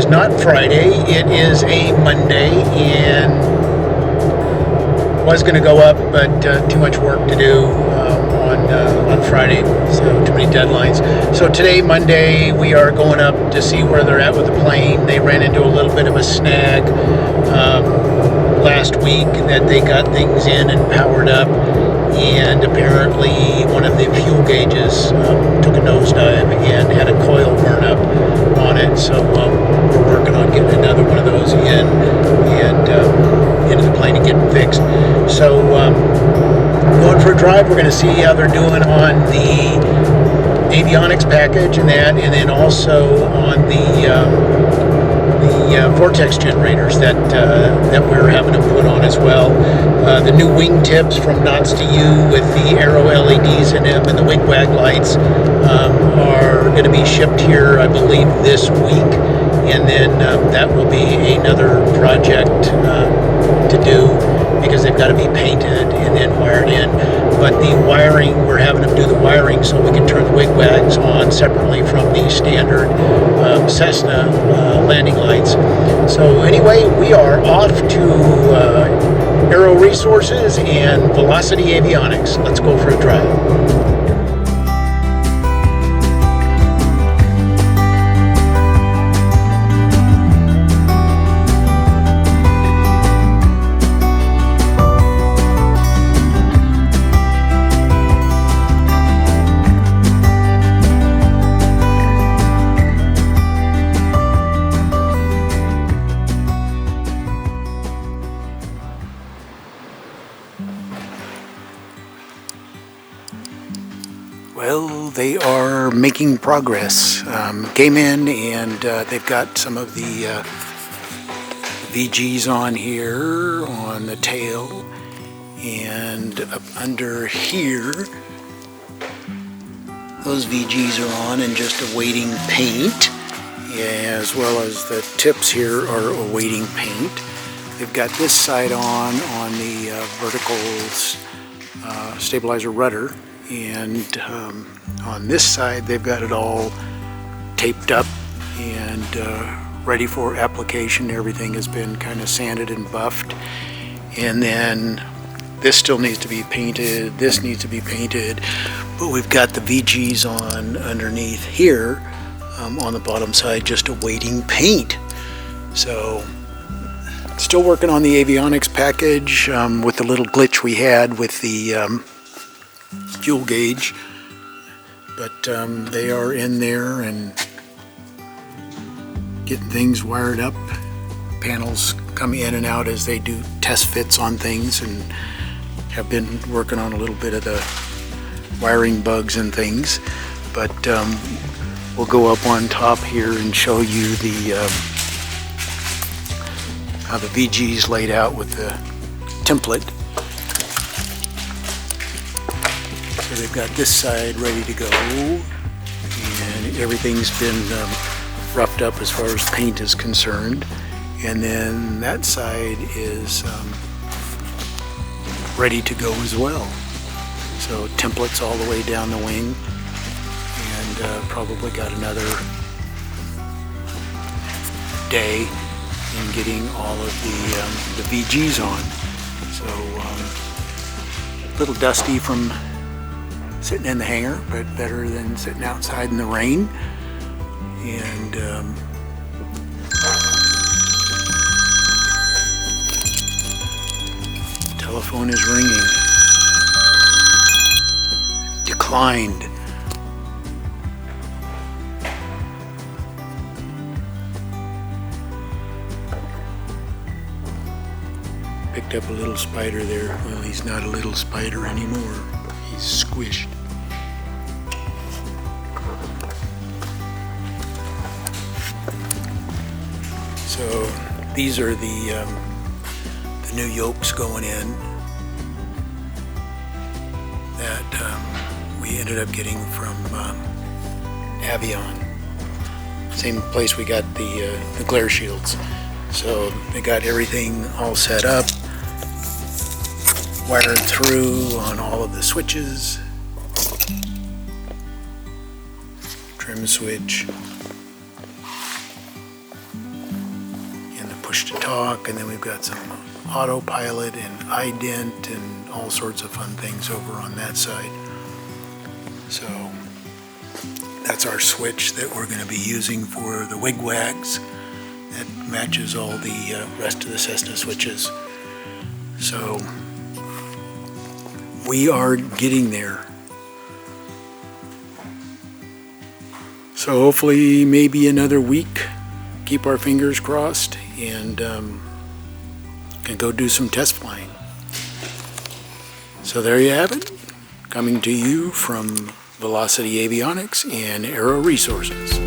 not Friday, it is a Monday, and was going to go up, but too much work to do on Friday, so too many deadlines. So today, Monday, we are going up to see where they're at with the plane. They ran into a little bit of a snag last week that they got things in and powered up, and apparently one of the fuel gauges took a nosedive and had a coil burn up on it. So we're working on getting another one of those in and into the plane and getting fixed. So going for a drive, we're going to see how they're doing on the avionics package and that, and then also on the vortex generators that we're having to put on as well. The new wing tips from Knots to You with the Aero LEDs in them and the wig-wag lights are going to be shipped here, I believe, this week, and then that will be another project to do, because they've got to be painted and then wired in. But the wiring, we're having them do the wiring so we can turn the wig-wags on separately from the standard Cessna landing lights. So anyway, we are off to Aero Resources and Velocity Avionics. Let's go for a drive. Well, they are making progress. Came in and they've got some of the VGs on here on the tail, and up under here those VGs are on and just awaiting paint, as well as the tips here are awaiting paint. They've got this side on the vertical stabilizer rudder, and on this side they've got it all taped up and ready for application. Everything has been kind of sanded and buffed, and then this still needs to be painted, this needs to be painted, but we've got the VGs on underneath here on the bottom side just awaiting paint. So still working on the avionics package with the little glitch we had with the fuel gauge, but they are in there and getting things wired up. Panels come in and out as they do test fits on things, and have been working on a little bit of the wiring bugs and things. But we'll go up on top here and show you the how the VG's laid out with the template. So they've got this side ready to go, and everything's been roughed up as far as paint is concerned. And then that side is ready to go as well. So templates all the way down the wing, and probably got another day in getting all of the VGs on. So a little dusty from sitting in the hangar, but better than sitting outside in the rain. And telephone is ringing. Declined. Picked up a little spider there. Well, he's not a little spider anymore. He's squished. So these are the new yokes going in that we ended up getting from Avion. Same place we got the glare shields. So they got everything all set up, wired through on all of the switches, trim switch, talk, and then we've got some autopilot and ident and all sorts of fun things over on that side. So that's our switch that we're going to be using for the wigwags. That matches all the rest of the Cessna switches. So we are getting there. So hopefully maybe another week, keep our fingers crossed, and can go do some test flying. So there you have it, coming to you from Velocity Avionics and Aero Resources.